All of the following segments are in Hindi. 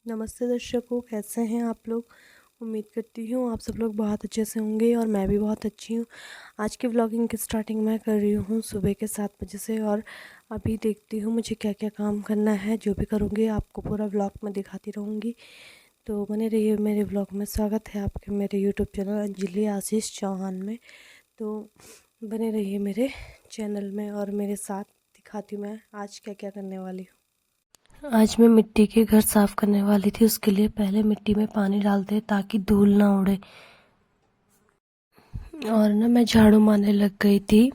नमस्ते दर्शकों, कैसे हैं आप लोग। उम्मीद करती हूँ आप सब लोग बहुत अच्छे से होंगे और मैं भी बहुत अच्छी हूँ। आज की व्लॉगिंग की स्टार्टिंग मैं कर रही हूँ सुबह के 7 बजे से और अभी देखती हूँ मुझे क्या क्या काम करना है। जो भी करूँगी आपको पूरा व्लॉग में दिखाती रहूँगी, तो बने रहिए मेरे व्लॉग में। स्वागत है आपके मेरे यूट्यूब चैनल अंजलि आशीष चौहान में। तो बने रहिए मेरे चैनल में और मेरे साथ दिखाती हूँ मैं आज क्या क्या करने वाली हूँ। आज मैं मिट्टी के घर साफ़ करने वाली थी। उसके लिए पहले मिट्टी में पानी डालते ताकि धूल ना उड़े। और ना मैं झाड़ू मारने लग गई थी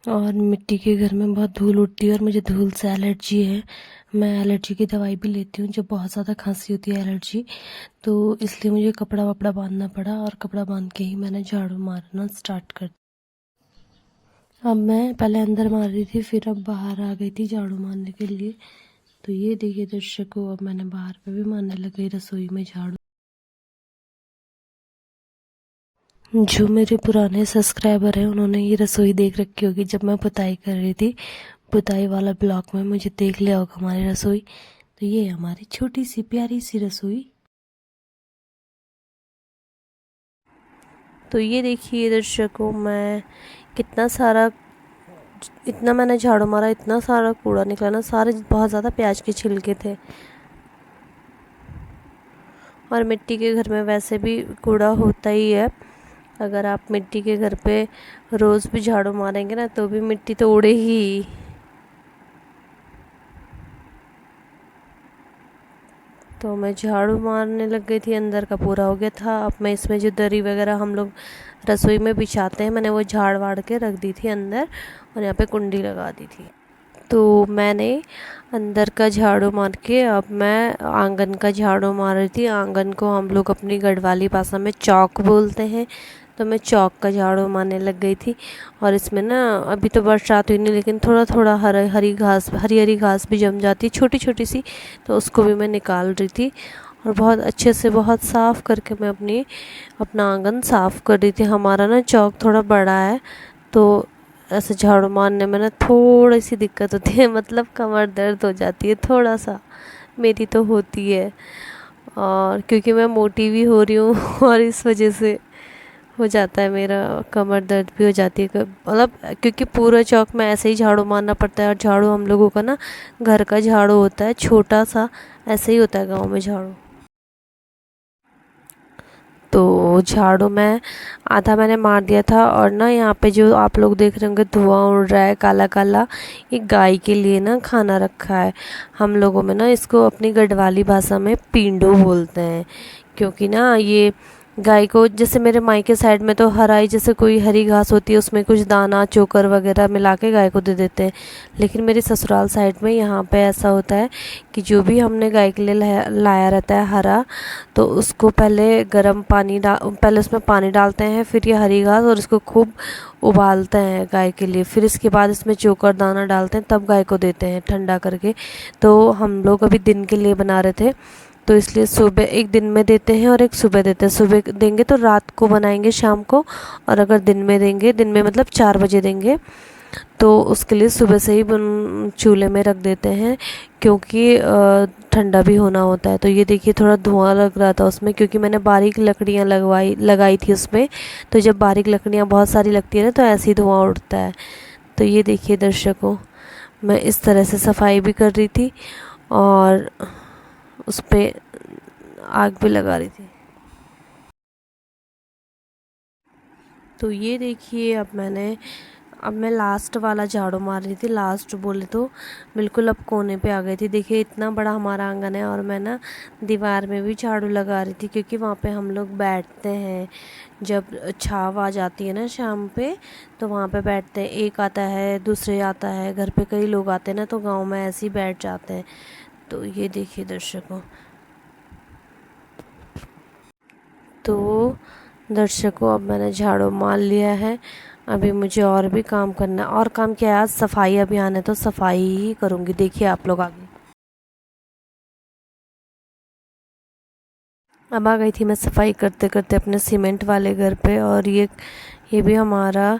और मिट्टी के घर में बहुत धूल उड़ती है और मुझे धूल से एलर्जी है। मैं एलर्जी की दवाई भी लेती हूँ जब बहुत ज़्यादा खांसी होती है एलर्जी, तो इसलिए मुझे कपड़ा वपड़ा बांधना पड़ा और कपड़ा बांध के ही मैंने झाड़ू मारना स्टार्ट कर। अब मैं पहले अंदर मार रही थी, फिर अब बाहर आ गई थी झाड़ू मारने के लिए। तो ये देखिए दर्शकों, अब मैंने बाहर पे भी मारने लग गई रसोई में झाड़ू। जो मेरे पुराने सब्सक्राइबर हैं उन्होंने ये रसोई देख रखी होगी जब मैं पुताई कर रही थी। पुताई वाला ब्लॉग में मुझे देख लिया होगा हमारी रसोई। तो ये हमारी छोटी सी प्यारी सी रसोई। तो ये देखिए दर्शकों, मैं कितना सारा इतना मैंने झाड़ू मारा, इतना सारा कूड़ा निकला ना, सारे बहुत ज़्यादा प्याज के छिलके थे। और मिट्टी के घर में वैसे भी कूड़ा होता ही है। अगर आप मिट्टी के घर पे रोज़ भी झाड़ू मारेंगे ना तो भी मिट्टी तो उड़ेगी। तो मैं झाड़ू मारने लग गई थी, अंदर का पूरा हो गया था। अब मैं इसमें जो दरी वगैरह हम लोग रसोई में बिछाते हैं, मैंने वो झाड़ वाड़ के रख दी थी अंदर और यहाँ पे कुंडी लगा दी थी। तो मैंने अंदर का झाड़ू मार के अब मैं आंगन का झाड़ू मार रही थी। आंगन को हम लोग अपनी गढ़वाली भाषा में चौक बोलते हैं। तो मैं चौक का झाड़ू मारने लग गई थी। और इसमें ना अभी तो बरसात हुई नहीं, लेकिन थोड़ा थोड़ा हरी हरी घास भी जम जाती है छोटी छोटी सी, तो उसको भी मैं निकाल रही थी। और बहुत अच्छे से बहुत साफ़ करके मैं अपना आंगन साफ़ कर रही थी। हमारा ना चौक थोड़ा बड़ा है, तो ऐसे झाड़ू मारने में ना थोड़ी सी दिक्कत होती है, मतलब कमर दर्द हो जाती है थोड़ा सा। मेरी तो होती है, और क्योंकि मैं मोटी भी हो रही हूँ और इस वजह से हो जाता है, मेरा कमर दर्द भी हो जाती है मतलब, क्योंकि पूरा चौक में ऐसे ही झाड़ू मारना पड़ता है। और झाड़ू हम लोगों का ना घर का झाड़ू होता है छोटा सा, ऐसे ही होता है गाँव में झाड़ू। तो झाड़ू मैं आधा मैंने मार दिया था। और ना यहाँ पे जो आप लोग देख रहे होंगे धुआं उड़ रहा है काला काला, ये गाय के लिए ना खाना रखा है। हम लोगों में ना इसको अपनी गढ़वाली भाषा में पींडो बोलते हैं, क्योंकि ना ये गाय को, जैसे मेरे मायके साइड में तो हराई, जैसे कोई हरी घास होती है उसमें कुछ दाना चोकर वगैरह मिला के गाय को दे देते हैं। लेकिन मेरी ससुराल साइड में यहाँ पे ऐसा होता है कि जो भी हमने गाय के लिए लाया रहता है हरा, तो उसको पहले पहले उसमें पानी डालते हैं, फिर ये हरी घास, और इसको खूब उबालते हैं गाय के लिए। फिर इसके बाद इसमें चोकर दाना डालते हैं, तब गाय को देते हैं ठंडा करके। तो हम लोग अभी दिन के लिए बना रहे थे, तो इसलिए सुबह एक दिन में देते हैं और एक सुबह देते हैं। सुबह देंगे तो रात को बनाएंगे शाम को, और अगर दिन में देंगे, दिन में मतलब 4 बजे देंगे, तो उसके लिए सुबह से ही चूल्हे में रख देते हैं, क्योंकि ठंडा भी होना होता है। तो ये देखिए थोड़ा धुआं लग रहा था उसमें, क्योंकि मैंने बारीक लकड़ियाँ लगाई थी उसमें। तो जब बारीक लकड़ियाँ बहुत सारी लगती है ना तो ऐसे ही धुआं उठता है। तो ये देखिए दर्शकों, मैं इस तरह से सफाई भी कर रही थी और उस पर आग भी लगा रही थी। तो ये देखिए, अब मैं लास्ट वाला झाड़ू मार रही थी, लास्ट बोले तो बिल्कुल अब कोने पे आ गई थी। देखिए इतना बड़ा हमारा आंगन है, और मैं ना दीवार में भी झाड़ू लगा रही थी, क्योंकि वहाँ पे हम लोग बैठते हैं। जब छाव आ जाती है ना शाम पे, तो वहाँ पे बैठते हैं। एक आता है, दूसरे आता है, घर पे कई लोग आते हैं ना, तो गांव में ऐसे ही बैठ जाते हैं। तो ये देखिए दर्शकों, अब मैंने झाड़ू मार लिया है। अभी मुझे और भी काम करना है, और काम क्या है, आज सफाई अभियान है तो सफाई ही करूँगी। देखिए आप लोग आगे। अब आ गई थी मैं सफाई करते करते अपने सीमेंट वाले घर पे, और ये भी हमारा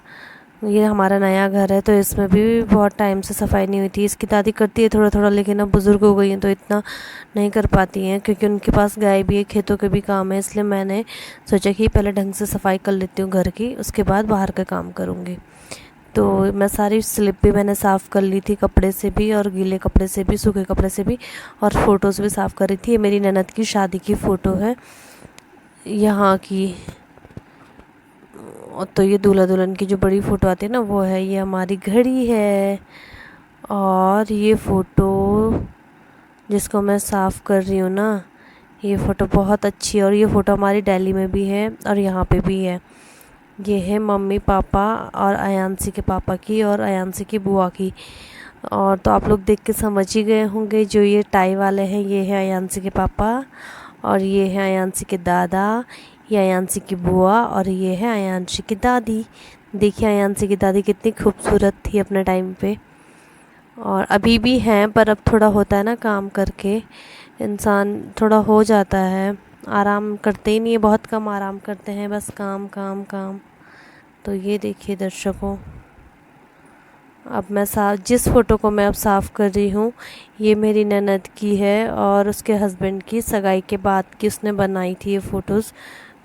ये हमारा नया घर है तो इसमें भी बहुत टाइम से सफाई नहीं हुई थी। इसकी दादी करती है थोड़ा थोड़ा, लेकिन अब बुज़ुर्ग हो गई हैं तो इतना नहीं कर पाती हैं, क्योंकि उनके पास गाय भी है, खेतों के भी काम है। इसलिए मैंने सोचा कि पहले ढंग से सफाई कर लेती हूँ घर की, उसके बाद बाहर का काम करूँगी। तो मैं सारी स्लिप भी मैंने साफ़ कर ली थी, कपड़े से भी और गीले कपड़े से भी, सूखे कपड़े से भी, और फ़ोटोज़ भी साफ़ कर रही थी। ये मेरी ननद की शादी की फ़ोटो है यहाँ की। और तो ये दूल्हा दुल्हन की जो बड़ी फ़ोटो आती है ना, वो है। ये हमारी घड़ी है। और ये फ़ोटो जिसको मैं साफ़ कर रही हूँ ना, ये फ़ोटो बहुत अच्छी है। और ये फ़ोटो हमारी दिल्ली में भी है और यहाँ पे भी है। ये है मम्मी पापा और अयांशी के पापा की और अयांशी की बुआ की। और तो आप लोग देख के समझ ही गए होंगे, जो ये टाई वाले हैं ये है अयांशी के पापा, और ये है अयांशी के दादा, ये अयांशी की बुआ, और ये है अयांशी की दादी। देखिए अयांशी की दादी कितनी खूबसूरत थी अपने टाइम पे, और अभी भी हैं, पर अब थोड़ा होता है ना काम करके इंसान थोड़ा हो जाता है, आराम करते ही नहीं है, बहुत कम आराम करते हैं, बस काम काम काम। तो ये देखिए दर्शकों, अब मैं जिस फ़ोटो को मैं अब साफ़ कर रही हूँ, ये मेरी ननद की है और उसके हस्बैंड की सगाई के बाद की उसने बनाई थी ये फ़ोटोज़।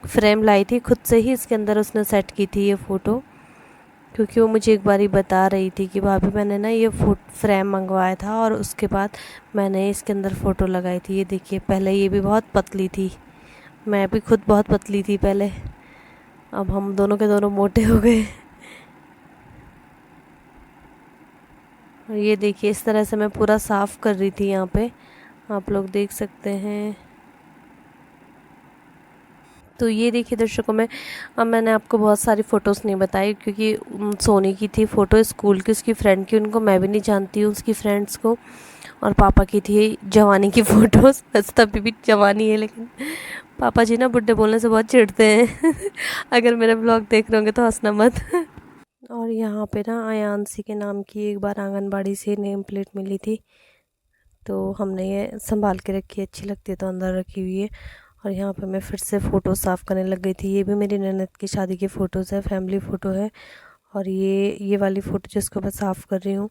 फ्रेम लाई थी खुद से ही, इसके अंदर उसने सेट की थी ये फ़ोटो, क्योंकि वो मुझे एक बारी बता रही थी कि भाभी मैंने ना ये फ्रेम मंगवाया था और उसके बाद मैंने इसके अंदर फ़ोटो लगाई थी। ये देखिए, पहले ये भी बहुत पतली थी, मैं भी खुद बहुत पतली थी पहले, अब हम दोनों के दोनों मोटे हो गए। और ये देखिए, इस तरह से मैं पूरा साफ़ कर रही थी यहाँ पे, आप लोग देख सकते हैं। तो ये देखिए दर्शकों में, अब मैंने आपको बहुत सारी फ़ोटोज़ नहीं बताई, क्योंकि सोनी की थी फ़ोटो, स्कूल की उसकी फ्रेंड की, उनको मैं भी नहीं जानती हूँ उसकी फ्रेंड्स को। और पापा की थी जवानी की फ़ोटोज़, बस तभी भी जवानी है, लेकिन पापा जी ना बुड्ढे बोलने से बहुत चिढ़ते हैं। अगर मेरे ब्लॉग देख रहे होंगे तो हंसना मत। और यहाँ पे ना अयांशी के नाम की एक बार आंगनबाड़ी से नेम प्लेट मिली थी, तो हमने ये संभाल के रखी है, अच्छी लगती है तो अंदर रखी हुई है। और यहाँ पे मैं फिर से फ़ोटो साफ़ करने लग गई थी। ये भी मेरी ननद की शादी की फ़ोटोज़ है, फैमिली फ़ोटो है। और ये वाली फ़ोटो जिसको मैं साफ़ कर रही हूँ,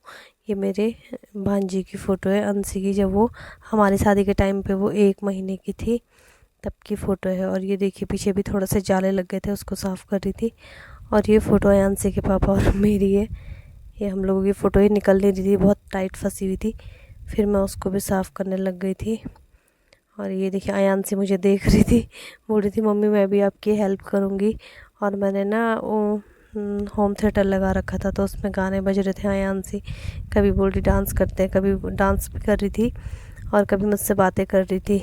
ये मेरे भांजी की फ़ोटो है, अंशी की, जब वो हमारी शादी के टाइम पे वो 1 महीने की थी तब की फ़ोटो है। और ये देखिए पीछे भी थोड़ा से जाले लग गए थे, उसको साफ़ कर रही थी। और ये फ़ोटो अयांशी के पापा और मेरी है। ये हम लोगों की फ़ोटो ही निकल नहीं रही थी, बहुत टाइट फंसी हुई थी, फिर मैं उसको भी साफ़ करने लग गई थी। और ये देखिए अयांशी मुझे देख रही थी, बोल रही थी मम्मी मैं भी आपकी हेल्प करूँगी। और मैंने ना वो होम थिएटर लगा रखा था, तो उसमें गाने बज रहे थे। अयांशी कभी बोल रही डांस करते हैं, कभी डांस भी कर रही थी और कभी मुझसे बातें कर रही थी,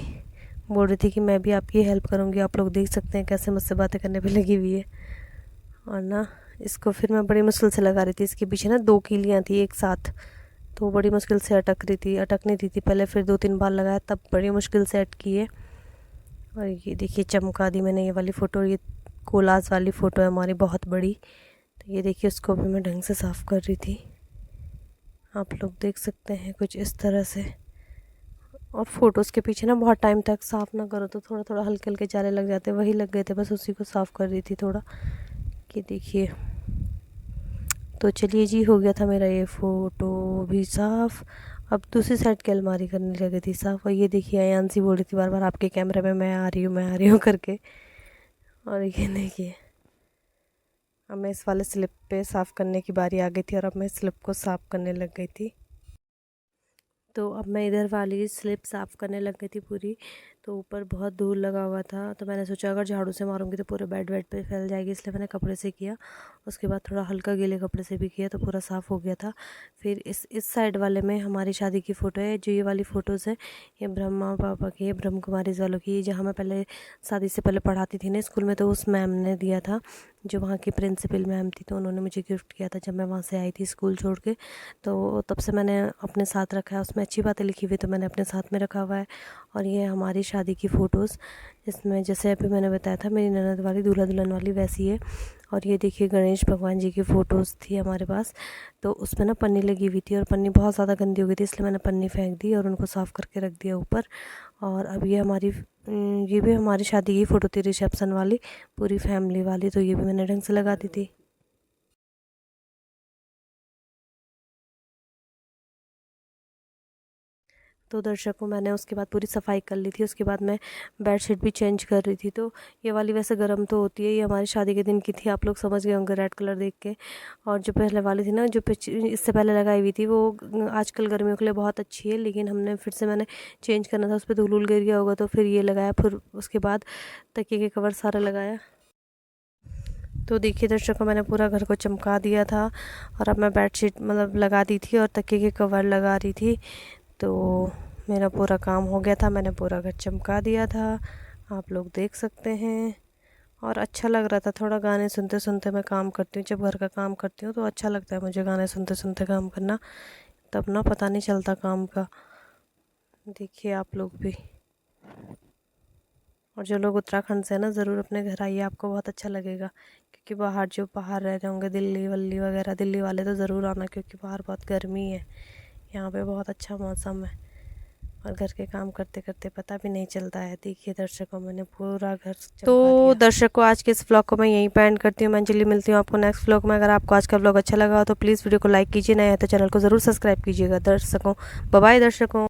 बोल रही थी कि मैं भी आपकी हेल्प करूँगी। आप लोग देख सकते हैं कैसे मुझसे बातें करने पे लगी हुई है। और ना इसको फिर मैं बड़ी मुश्किल से लगा रही थी, इसके पीछे ना 2 कीलियाँ थी एक साथ, तो बड़ी मुश्किल से अटक रही थी, अटक नहीं रही थी पहले, फिर 2-3 बार लगाया तब बड़ी मुश्किल से अटकी है। और ये देखिए चमका दी मैंने ये वाली फ़ोटो, ये कोलाज वाली फ़ोटो है हमारी बहुत बड़ी। तो ये देखिए उसको भी मैं ढंग से साफ़ कर रही थी, आप लोग देख सकते हैं कुछ इस तरह से। और फ़ोटोज़ के पीछे ना बहुत टाइम तक साफ़ ना करो तो थोड़ा थोड़ा हल्के हल्के जाले लग जाते हैं, वही लग गए थे, बस उसी को साफ़ कर रही थी थोड़ा। कि देखिए, तो चलिए जी, हो गया था मेरा ये फ़ोटो भी साफ़। अब दूसरी साइड की अलमारी करने लगी थी साफ़। और ये देखिए अयांशी बोल रही थी बार बार आपके कैमरे में मैं आ रही हूँ, मैं आ रही हूँ करके। और ये देखिए, अब मैं इस वाले स्लिप पे साफ़ करने की बारी आ गई थी, और अब मैं स्लिप को साफ़ करने लग गई थी। तो अब मैं इधर वाली स्लिप साफ़ करने लग गई थी पूरी, तो ऊपर बहुत धूल लगा हुआ था, तो मैंने सोचा अगर झाड़ू से मारूंगी तो पूरे बेड वेड पे फैल जाएगी, इसलिए मैंने कपड़े से किया। उसके बाद थोड़ा हल्का गीले कपड़े से भी किया, तो पूरा साफ़ हो गया था। फिर इस साइड वाले में हमारी शादी की फ़ोटो है, जो ये वाली फ़ोटोज़ है ये ब्रह्मा पापा की है, ब्रह्म कुमारीज़ वालों की, जहाँ मैं पहले शादी से पहले पढ़ाती थी ना स्कूल में, तो उस मैम ने दिया था, जो वहाँ की प्रिंसिपल मैम थी, तो उन्होंने मुझे गिफ्ट किया था जब मैं वहाँ से आई थी स्कूल छोड़ के। तो तब से मैंने अपने साथ रखा है, उसमें अच्छी बातें लिखी हुई, तो मैंने अपने साथ में रखा हुआ है। और ये हमारी शादी की फ़ोटोज़, इसमें जैसे अभी मैंने बताया था मेरी ननद वाली दूल्हा दुल्हन वाली वैसी है। और ये देखिए गणेश भगवान जी की फ़ोटोज़ थी हमारे पास, तो उसमें ना पन्नी लगी हुई थी, और पन्नी बहुत ज़्यादा गंदी हो गई थी, इसलिए मैंने पन्नी फेंक दी और उनको साफ़ करके रख दिया ऊपर। और अब ये भी हमारी शादी की फ़ोटो थी, रिसेप्शन वाली, पूरी फैमिली वाली, तो ये भी मैंने ढंग से लगा दी थी। तो दर्शकों मैंने उसके बाद पूरी सफाई कर ली थी। उसके बाद मैं बेडशीट भी चेंज कर रही थी। तो ये वाली वैसे गर्म तो होती है, ये हमारी शादी के दिन की थी, आप लोग समझ गए होंगे रेड कलर देख के। और जो पहले वाली थी ना, जो इससे पहले लगाई हुई थी, वो आजकल गर्मियों के लिए बहुत अच्छी है, लेकिन हमने फिर से मैंने चेंज करना था, उस पर धूल उल गिर गया होगा, तो फिर ये लगाया। फिर उसके बाद तकिए के कवर सारा लगाया। तो देखिए दर्शकों, मैंने पूरा घर को चमका दिया था और अब मैं बेडशीट मतलब लगा दी थी और तकिए के कवर लगा रही थी। तो मेरा पूरा काम हो गया था, मैंने पूरा घर चमका दिया था, आप लोग देख सकते हैं। और अच्छा लग रहा था, थोड़ा गाने सुनते सुनते मैं काम करती हूँ। जब घर का काम करती हूँ तो अच्छा लगता है मुझे गाने सुनते सुनते काम करना, तब ना पता नहीं चलता काम का। देखिए आप लोग भी, और जो लोग उत्तराखंड से हैं ना, ज़रूर अपने घर आइए, आपको बहुत अच्छा लगेगा। क्योंकि बाहर जो बाहर रह रहे होंगे, दिल्ली वल्ली वगैरह, दिल्ली वाले तो ज़रूर आना, क्योंकि बाहर बहुत गर्मी है, यहाँ पे बहुत अच्छा मौसम है और घर के काम करते करते पता भी नहीं चलता है। देखिए दर्शकों, मैंने पूरा घर तो दर्शकों, आज के इस व्लॉग को मैं यहीं पे एंड करती हूँ। मैं अंजलि, मिलती हूँ आपको नेक्स्ट व्लॉग में। अगर आपको आज का व्लॉग अच्छा लगा हो तो प्लीज़ वीडियो को लाइक कीजिए, नया है तो चैनल को ज़रूर सब्सक्राइब कीजिएगा दर्शकों। बाय बाय दर्शकों।